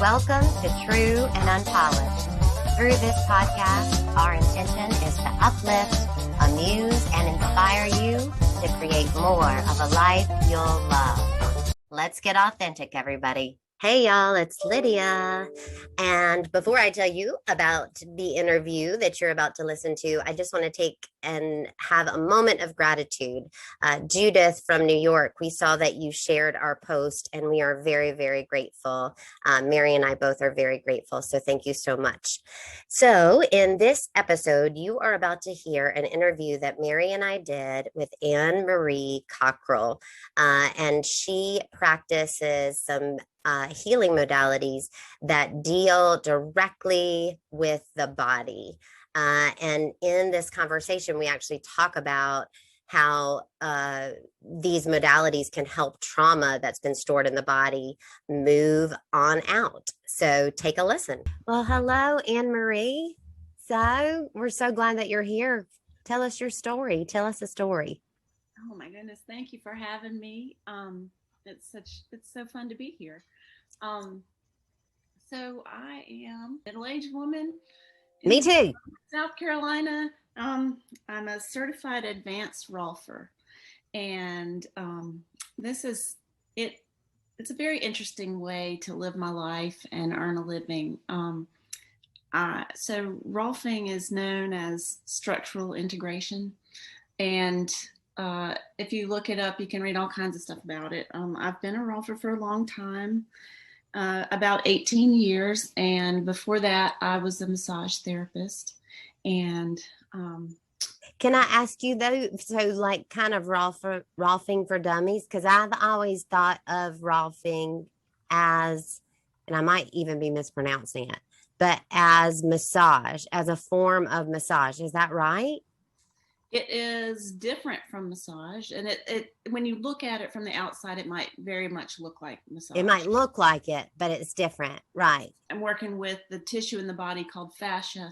Welcome to True and Unpolished. Through this podcast, our intention is to uplift, amuse, and inspire you to create more of a life you'll love. Let's get authentic, everybody. Hey, y'all, it's Lydia. And before I tell you about the interview that you're about to listen to, I just want to take and have a moment of gratitude. Judith from New York, we saw that you shared our post, and we are very, very grateful. Mary and I both are very grateful. So thank you so much. So in this episode, you are about to hear an interview that Mary and I did with Anne Marie Cockrell. And she practices some healing modalities that deal directly with the body. And in this conversation, we actually talk about how these modalities can help trauma that's been stored in the body move on out. So take a listen. Well, hello, Anne Marie. So we're so glad that you're here. Tell us your story. Tell us a story. Oh my goodness. Thank you for having me. It's so fun to be here. So I am a middle-aged woman. Me too. South Carolina. I'm a certified advanced rolfer, and this is it. It's a very interesting way to live my life and earn a living. So rolfing is known as structural integration, and if you look it up, you can read all kinds of stuff about it. I've been a rolfer for a long time, about 18 years. And before that, I was a massage therapist. And can I ask you though, so like kind of rolfing for dummies? Because I've always thought of rolfing as, and I might even be mispronouncing it, but as massage, as a form of massage. Is that right? It is different from massage, and it when you look at it from the outside, it might very much look like massage. It might look like it, but it's different, right? I'm working with the tissue in the body called fascia.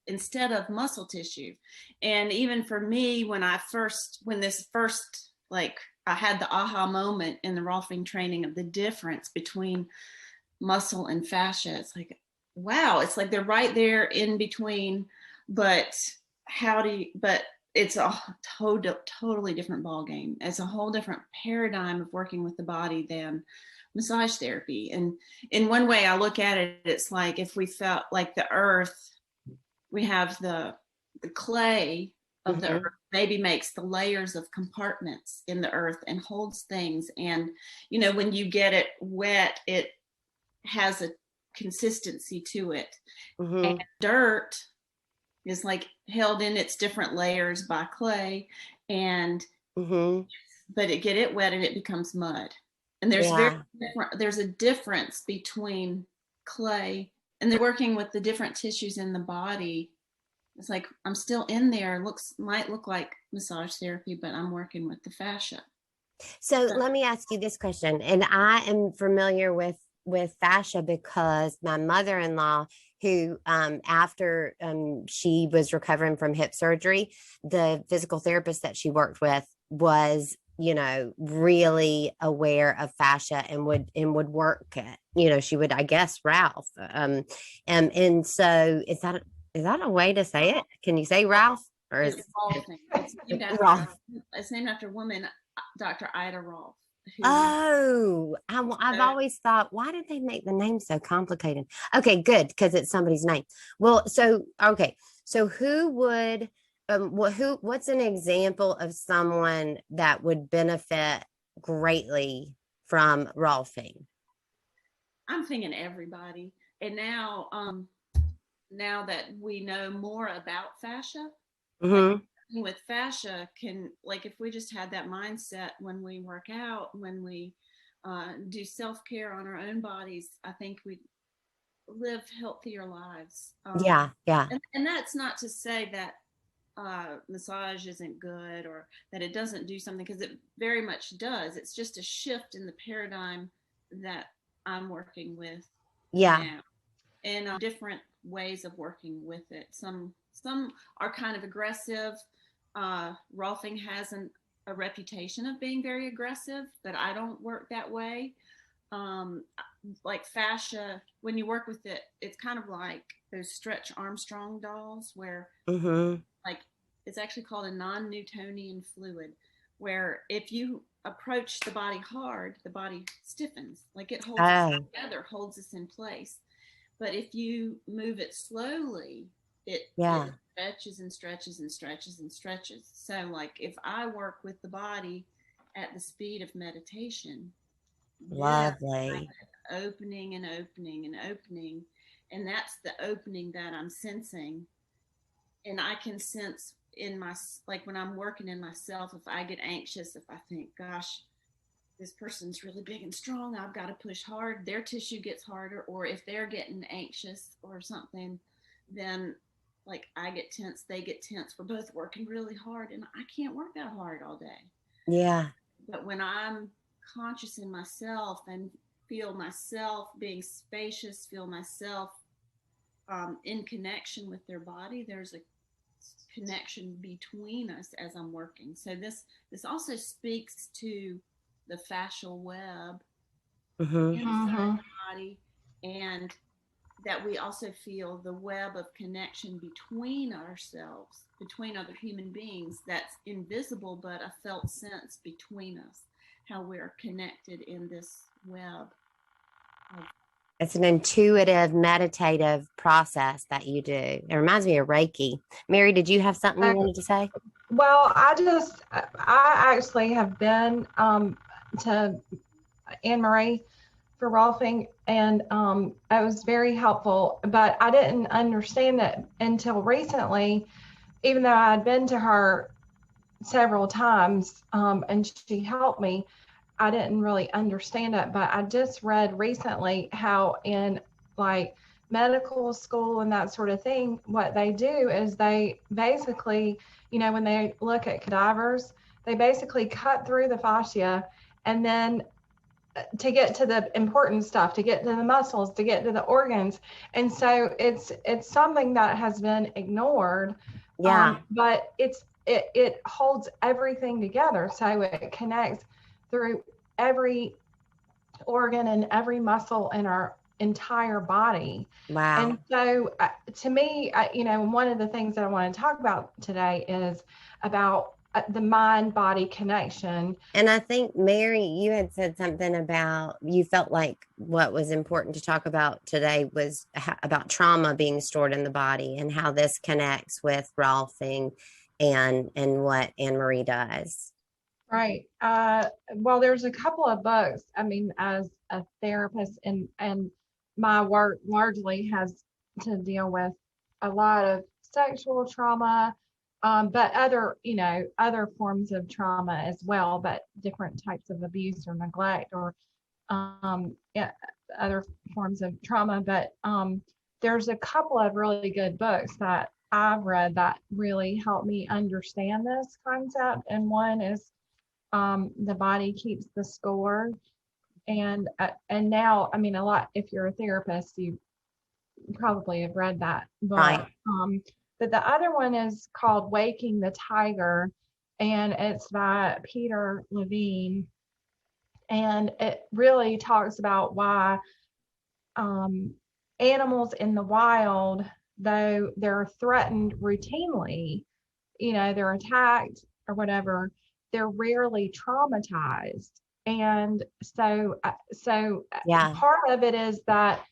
Instead of muscle tissue. And even for me, when I had the aha moment in the rolfing training of the difference between muscle and fascia. It's like, wow, it's like they're right there in between, but it's a totally different ball game. It's a whole different paradigm of working with the body than massage therapy. And in one way I look at it, it's like if we felt like the earth, we have the clay of the earth maybe makes the layers of compartments in the earth and holds things. And, when you get it wet, it has a consistency to it. And dirt is like held in its different layers by clay, and but get it wet and it becomes mud. And there's a difference between clay, and they're working with the different tissues in the body. It's like I'm still in there. Might look like massage therapy, but I'm working with the fascia. So let me ask you this question, and I am familiar with fascia because my mother-in-law, who after she was recovering from hip surgery, the physical therapist that she worked with was really aware of fascia and would work it. She would, I guess, Ralph. And so is that a way to say it? Can you say Ralph? Or it's named after Rolf. It's named after a woman, Dr. Ida Rolf. I've always thought, why did they make the name so complicated? Okay, good, because it's somebody's name. Well, so who would what's an example of someone that would benefit greatly from rolfing? I'm thinking everybody. And now that we know more about fascia, with fascia if we just had that mindset when we work out, when we do self-care on our own bodies, I think we'd live healthier lives. Yeah. And that's not to say that massage isn't good or that it doesn't do something, because it very much does. It's just a shift in the paradigm that I'm working with now, and different ways of working with it. Some are kind of aggressive. Rolfing has a reputation of being very aggressive, but I don't work that way. um, like fascia, when you work with it, it's kind of like those Stretch Armstrong dolls where like it's actually called a non-Newtonian fluid, where if you approach the body hard, the body stiffens, like it holds us Oh, together, holds us in place. But if you move it slowly, it yeah. stretches and stretches and stretches and stretches. So like if I work with the body at the speed of meditation, then Lovely. opening and opening and opening, and that's the opening that I'm sensing. And I can sense in my, like when I'm working in myself, if I get anxious, if I think, gosh, this person's really big and strong, I've got to push hard, their tissue gets harder. Or if they're getting anxious or something, then like I get tense, they get tense, we're both working really hard, and I can't work that hard all day. Yeah. But when I'm conscious in myself and feel myself being spacious, feel myself in connection with their body, there's a connection between us as I'm working. So this also speaks to the fascial web Mm-hmm. inside the body, and that we also feel the web of connection between ourselves, between other human beings, that's invisible but a felt sense between us, how we're connected in this web of, It's an intuitive, meditative process that you do. It reminds me of Reiki. Mary, did you have something you wanted to say? Well, I actually have been to Anne Marie for Rolfing, and it was very helpful, but I didn't understand it until recently, even though I had been to her several times and she helped me. I didn't really understand it, but I just read recently how in like medical school and that sort of thing, what they do is they basically, when they look at cadavers, they basically cut through the fascia, and then to get to the important stuff, to get to the muscles, to get to the organs. And so it's something that has been ignored. Yeah. But it holds everything together. So it connects through every organ and every muscle in our entire body. Wow. And so to me, one of the things that I want to talk about today is about the mind body connection. And I think, Mary, you had said something about you felt like what was important to talk about today was about trauma being stored in the body and how this connects with Rolfing and what Anne Marie does. Right. Well, there's a couple of books. I mean, as a therapist, and my work largely has to deal with a lot of sexual trauma, but other forms of trauma as well, but different types of abuse or neglect or yeah, other forms of trauma. But there's a couple of really good books that I've read that really helped me understand this concept. And one is The Body Keeps the Score. And now, I mean, a lot, if you're a therapist, you probably have read that book. Right. But the other one is called Waking the Tiger, and it's by Peter Levine. And it really talks about why animals in the wild, though they're threatened routinely, they're attacked or whatever, they're rarely traumatized. And so Yeah. part of it is that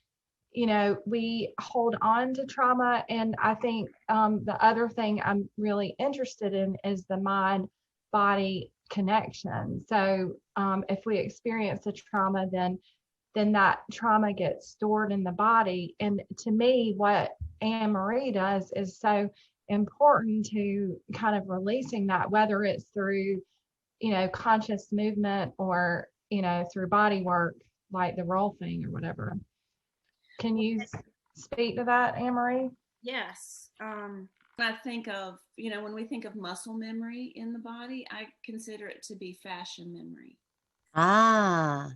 we hold on to trauma. And I think the other thing I'm really interested in is the mind body connection. So if we experience a trauma, then that trauma gets stored in the body. And to me, what Anne Marie does is so important to kind of releasing that, whether it's through, conscious movement or, through body work, like the rolfing or whatever. Can you speak to that, Anne Marie? yes. I think of, when we think of muscle memory in the body, I consider it to be fascia memory. Ah.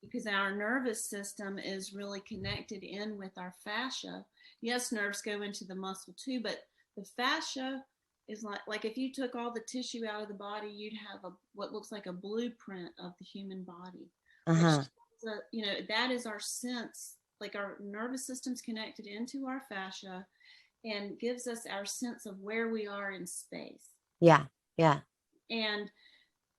Because our nervous system is really connected in with our fascia. Yes, nerves go into the muscle too, but the fascia is like if you took all the tissue out of the body, you'd have what looks like a blueprint of the human body, which Uh-huh. tells that is our sense, like our nervous system's connected into our fascia and gives us our sense of where we are in space. Yeah. Yeah. And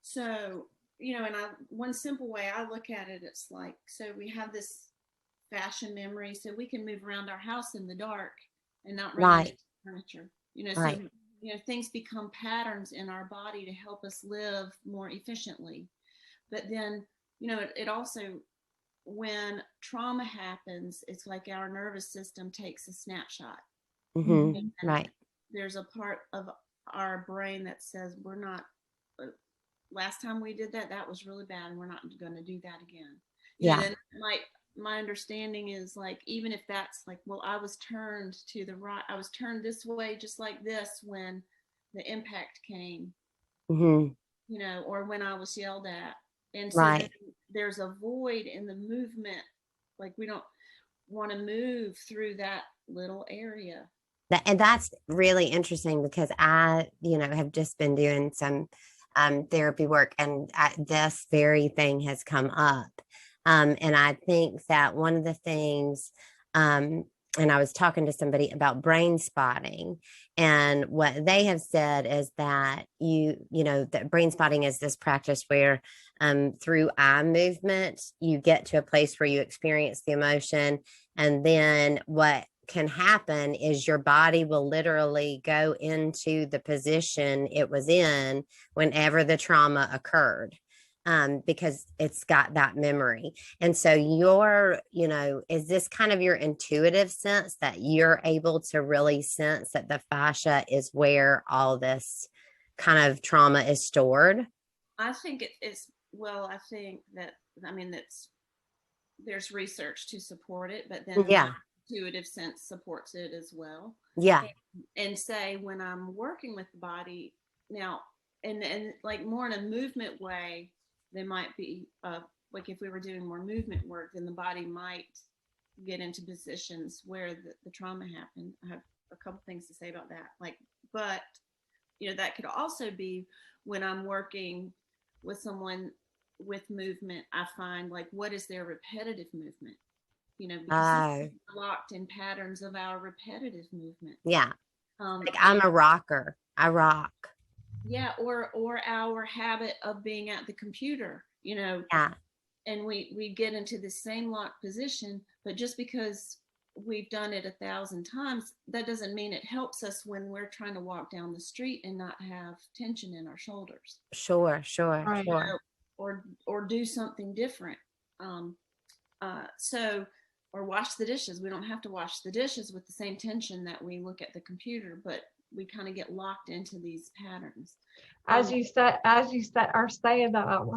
so, and one simple way I look at it, it's like, so we have this fascia memory, so we can move around our house in the dark and not run into furniture, so, things become patterns in our body to help us live more efficiently. But then, it also, when trauma happens, it's like our nervous system takes a snapshot. Mm-hmm. Right. There's a part of our brain that says, we're not, last time we did that, that was really bad, and we're not going to do that again. Then my understanding is, like, even if that's like, well, I was turned to the right, I was turned this way, just like this, when the impact came, or when I was yelled at. And so there's a void in the movement. Like, we don't want to move through that little area. And that's really interesting, because I, have just been doing some therapy work, and this very thing has come up. And I think that one of the things, and I was talking to somebody about brain spotting, and what they have said is that that brain spotting is this practice where through eye movement, you get to a place where you experience the emotion. And then what can happen is your body will literally go into the position it was in whenever the trauma occurred, because it's got that memory. And so is this kind of your intuitive sense that you're able to really sense that the fascia is where all this kind of trauma is stored? I think I think that, there's research to support it, but then my intuitive sense supports it as well. Yeah. And say, when I'm working with the body now, and like more in a movement way, they might be like, if we were doing more movement work, then the body might get into positions where the trauma happened. I have a couple things to say about that. But that could also be when I'm working with someone with movement, I find, like, what is their repetitive movement? Because we're locked in patterns of our repetitive movement. Yeah. Like, I'm a rocker. I rock. Yeah. Or our habit of being at the computer, Yeah. And we get into the same locked position, but just because we've done it 1,000 times, that doesn't mean it helps us when we're trying to walk down the street and not have tension in our shoulders. Sure. Right. Or do something different. Or wash the dishes. We don't have to wash the dishes with the same tension that we look at the computer, but we kind of get locked into these patterns. As you said, or say about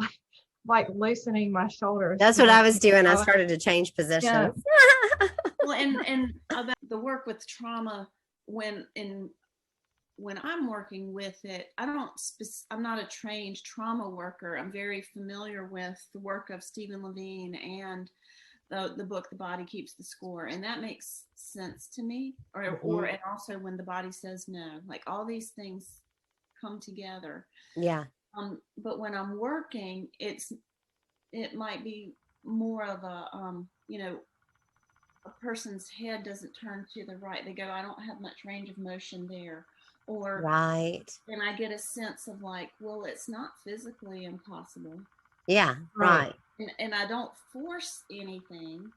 like loosening my shoulders. That's what I was doing. I started to change positions. Yeah. Well, and about the work with trauma, when I'm working with it, I'm not a trained trauma worker. I'm very familiar with the work of Stephen Levine and the book, The Body Keeps the Score. And that makes sense to me. And also when the body says no, like, all these things come together. Yeah. But when I'm working, it might be more of a person's head doesn't turn to the right. They go, I don't have much range of motion there. Or and I get a sense of, like, well, it's not physically impossible. Yeah. Right. And I don't force anything,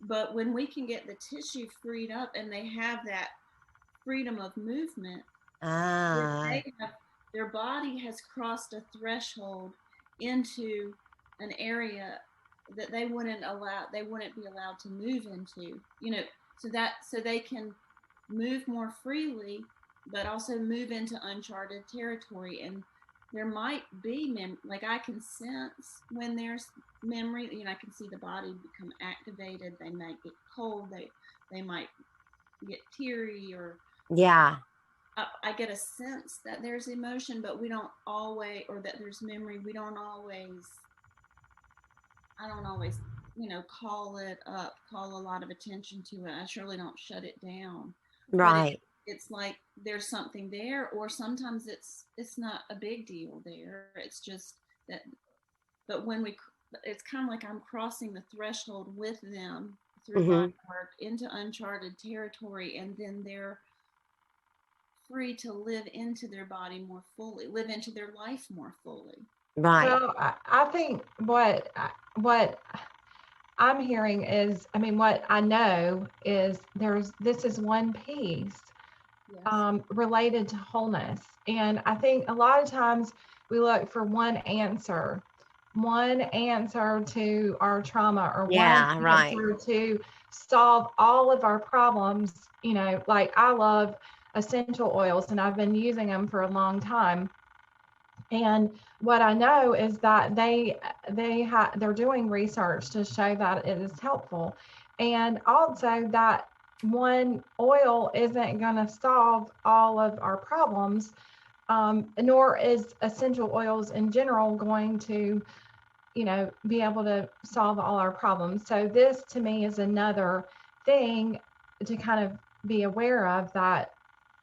but when we can get the tissue freed up and they have that freedom of movement, their body has crossed a threshold into an area that they wouldn't be allowed to move into, so they can move more freely, but also move into uncharted territory. And there might be like, I can sense when there's memory, I can see the body become activated. They might get cold. They might get teary, or I get a sense that there's emotion, but we don't always, or that there's memory. I don't always, call it up, call a lot of attention to it. I surely don't shut it down. Right. It's like there's something there, or sometimes it's not a big deal there. It's just that, but when it's kind of like I'm crossing the threshold with them through Mm-hmm. body work into uncharted territory, and then they're free to live into their body more fully, live into their life more fully. Right. Well, I think what I'm hearing is, I mean, what I know is this is one piece Yes. related to wholeness. And I think a lot of times we look for one answer to our trauma, or one Yeah, right. answer to solve all of our problems. You know, like I love essential oils and I've been using them for a long time. And what I know is that they're doing research to show that it is helpful, and also that one oil isn't going to solve all of our problems, nor is essential oils in general going to, be able to solve all our problems. So this to me is another thing to kind of be aware of, that,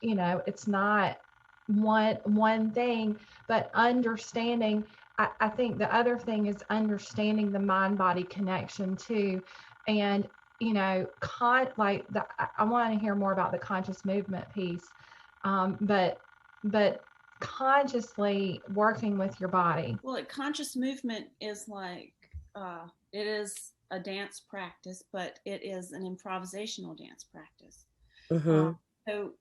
it's not one thing, but understanding. I think the other thing is understanding the mind body connection too. And, I want to hear more about the conscious movement piece. But consciously working with your body. Well, conscious movement is like, it is a dance practice, but it is an improvisational dance practice. Mm-hmm. So,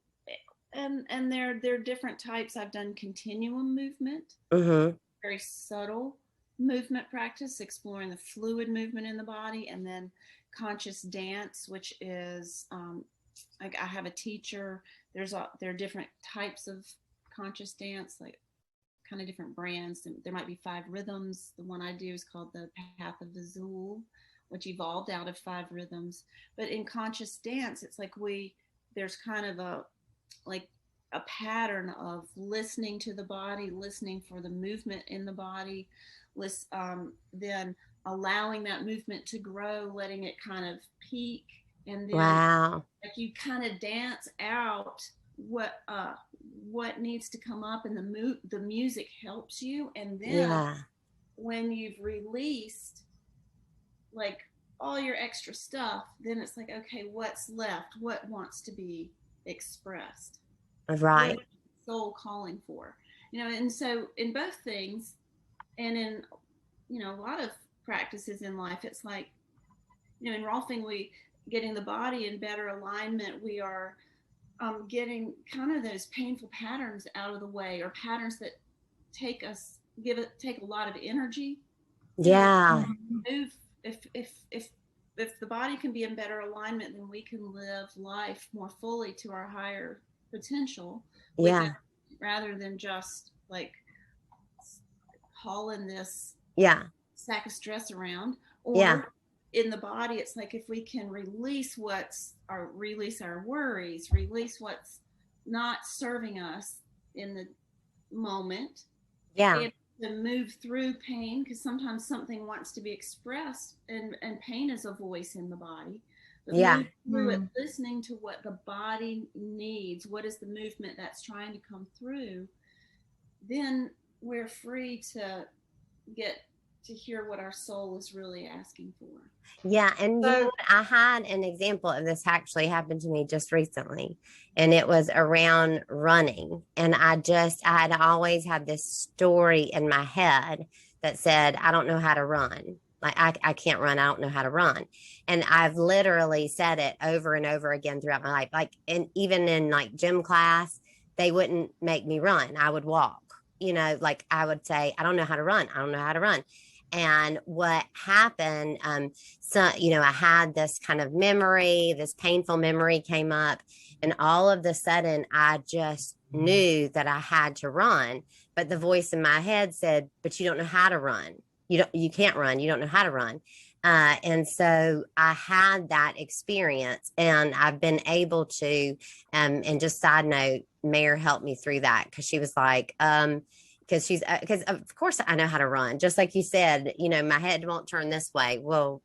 and there are different types. I've done continuum movement, Mm-hmm. very subtle movement practice, exploring the fluid movement in the body, and then conscious dance, which is, like I have a teacher. There are different types of conscious dance, like kind of different brands. There might be 5 rhythms. The one I do is called the Path of Azul, which evolved out of 5 rhythms. But in conscious dance, it's like there's kind of a pattern of listening to the body, listening for the movement in the body, then allowing that movement to grow, letting it kind of peak, and then Wow. like you kind of dance out what needs to come up, and the music helps you, and then Yeah. when you've released like all your extra stuff, then it's like, okay, what's left, what wants to be expressed, what is Right. the soul calling for, and so in both things, and in a lot of practices in life, it's like, in Rolfing, we getting the body in better alignment, we are getting kind of those painful patterns out of the way, or patterns that take a lot of energy. Yeah. Move if the body can be in better alignment, then we can live life more fully to our higher potential with Yeah. it, rather than just like hauling this Yeah. sack of stress around. Yeah. Or in the body, it's like if we can release our worries, release what's not serving us in the moment, Yeah. and to move through pain, because sometimes something wants to be expressed, and pain is a voice in the body, but Yeah. move through it, listening to what the body needs, what is the movement that's trying to come through, then we're free to get to hear what our soul is really asking for. Yeah. And you know So, what? I had an example of this actually happened to me just recently, and it was around running. And I had always had this story in my head that said, I don't know how to run. Like, I can't run. I don't know how to run. And I've literally said it over and over again throughout my life. Like, and even in like gym class, they wouldn't make me run. I would walk, like I would say, I don't know how to run. I don't know how to run. And what happened, so, I had this kind of memory, this painful memory came up, and all of a sudden I just knew that I had to run. But the voice in my head said, but you don't know how to run. You can't run. You don't know how to run. And so I had that experience, and I've been able to, and just side note, Mayor helped me through that, because she was like, because of course I know how to run, just like you said, my head won't turn this way. Well,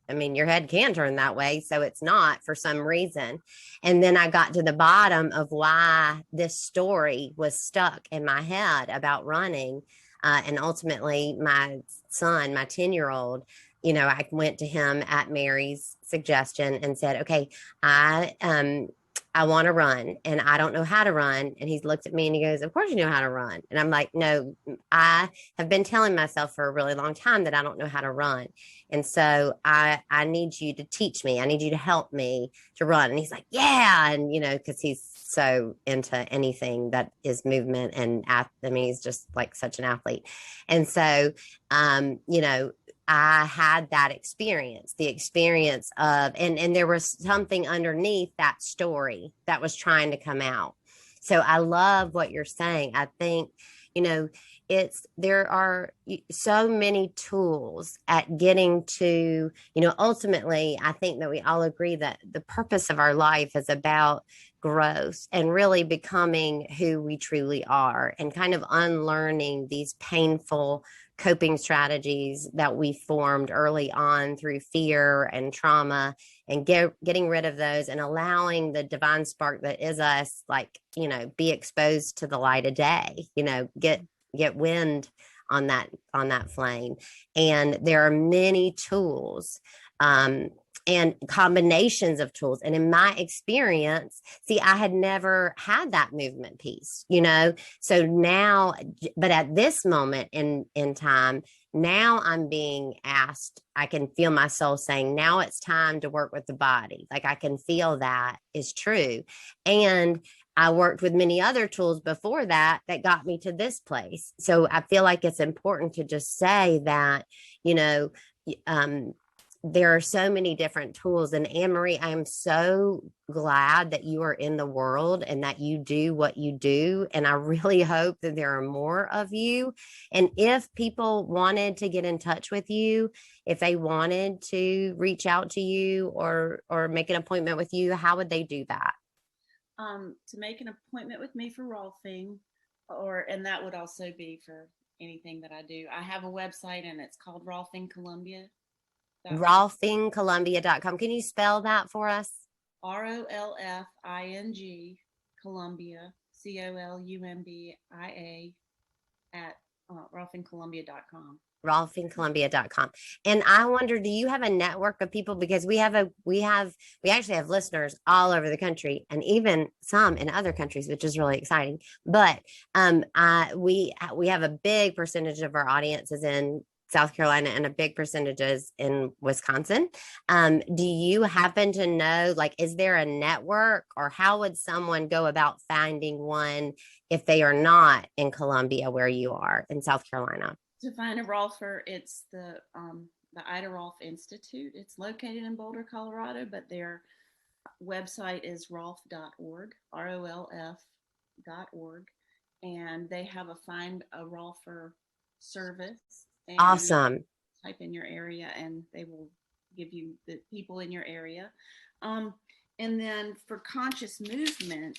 I mean, your head can turn that way, so it's not for some reason. And then I got to the bottom of why this story was stuck in my head about running. And ultimately, my son, my 10-year-old, I went to him at Mary's suggestion and said, okay, I want to run and I don't know how to run. And he's looked at me and he goes, of course you know how to run. And I'm like, no, I have been telling myself for a really long time that I don't know how to run. And so I need you to teach me. I need you to help me to run. And he's like, yeah. And, because he's so into anything that is movement and he's just like such an athlete. And so, I had that experience, the experience of, and there was something underneath that story that was trying to come out. So I love what you're saying. I think, there are so many tools at getting to, ultimately, I think that we all agree that the purpose of our life is about growth and really becoming who we truly are and kind of unlearning these painful coping strategies that we formed early on through fear and trauma, and getting rid of those and allowing the divine spark that is us, be exposed to the light of day, get wind on that flame. And there are many tools, and combinations of tools. And in my experience, see, I had never had that movement piece, so now, but at this moment in time, now I'm being asked, I can feel my soul saying, now it's time to work with the body. Like I can feel that is true. And I worked with many other tools before that got me to this place. So I feel like it's important to just say that, there are so many different tools. And Anne Marie, I am so glad that you are in the world and that you do what you do. And I really hope that there are more of you. And if people wanted to get in touch with you, if they wanted to reach out to you or make an appointment with you, how would they do that? To make an appointment with me for Rolfing, and that would also be for anything that I do. I have a website and it's called Rolfing Columbia. Rolfingcolumbia.com. Can you spell that for us? ROLFING Columbia, COLUMBIA at rolfingcolumbia.com. rolfingcolumbia.com. And I wonder, do you have a network of people? Because we actually have listeners all over the country and even some in other countries, which is really exciting. But we have a big percentage of our audience is in South Carolina and a big percentage is in Wisconsin. Do you happen to know, is there a network, or how would someone go about finding one if they are not in Columbia where you are in South Carolina? To find a Rolfer, it's the Ida Rolf Institute. It's located in Boulder, Colorado, but their website is rolf.org, ROLF.org, and they have a Find a Rolfer service. And awesome. Type in your area, and they will give you the people in your area. And then for conscious movement,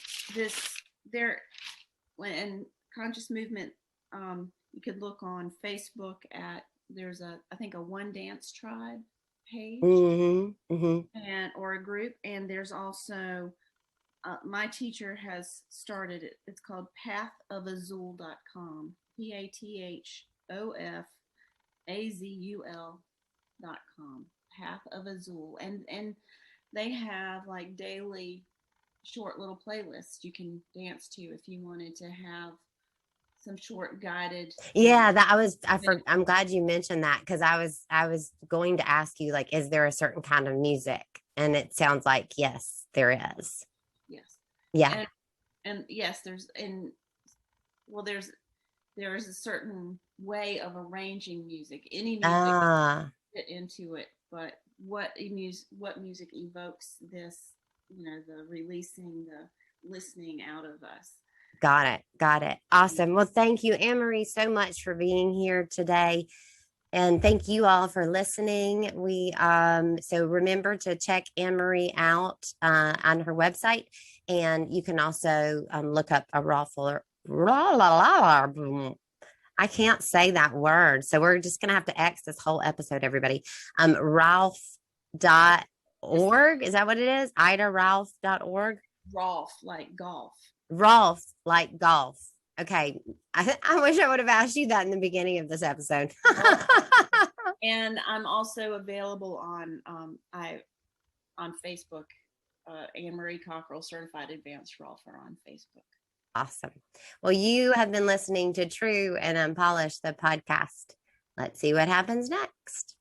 conscious movement. You could look on Facebook there's I think a One Dance Tribe page, or a group, and there's also my teacher has started it. It's called pathofazul.com, PATHOFAZUL.com, Path of Azul, and they have daily short little playlists you can dance to if you wanted to have some short guided. Yeah, I'm glad you mentioned that, because I was going to ask you, is there a certain kind of music? And it sounds like yes, there is. Yes. Yeah. And yes, there's a certain way of arranging music. Any music fit into it, but what music evokes this, the releasing, the listening out of us. Got it. Awesome. Well, thank you, Anne Marie, so much for being here today. And thank you all for listening. So remember to check Anne Marie out on her website. And you can also look up a I can't say that word. So we're just going to have to X this whole episode, everybody. Ralph.org. Is that what it is? IdaRalph.org. Rolf, like golf. Rolf, like golf. Okay. I wish I would have asked you that in the beginning of this episode. And I'm also available on Facebook, Anne Marie Cockrell, Certified Advanced Rolfer on Facebook. Awesome. Well, you have been listening to True and Unpolished, the podcast. Let's see what happens next.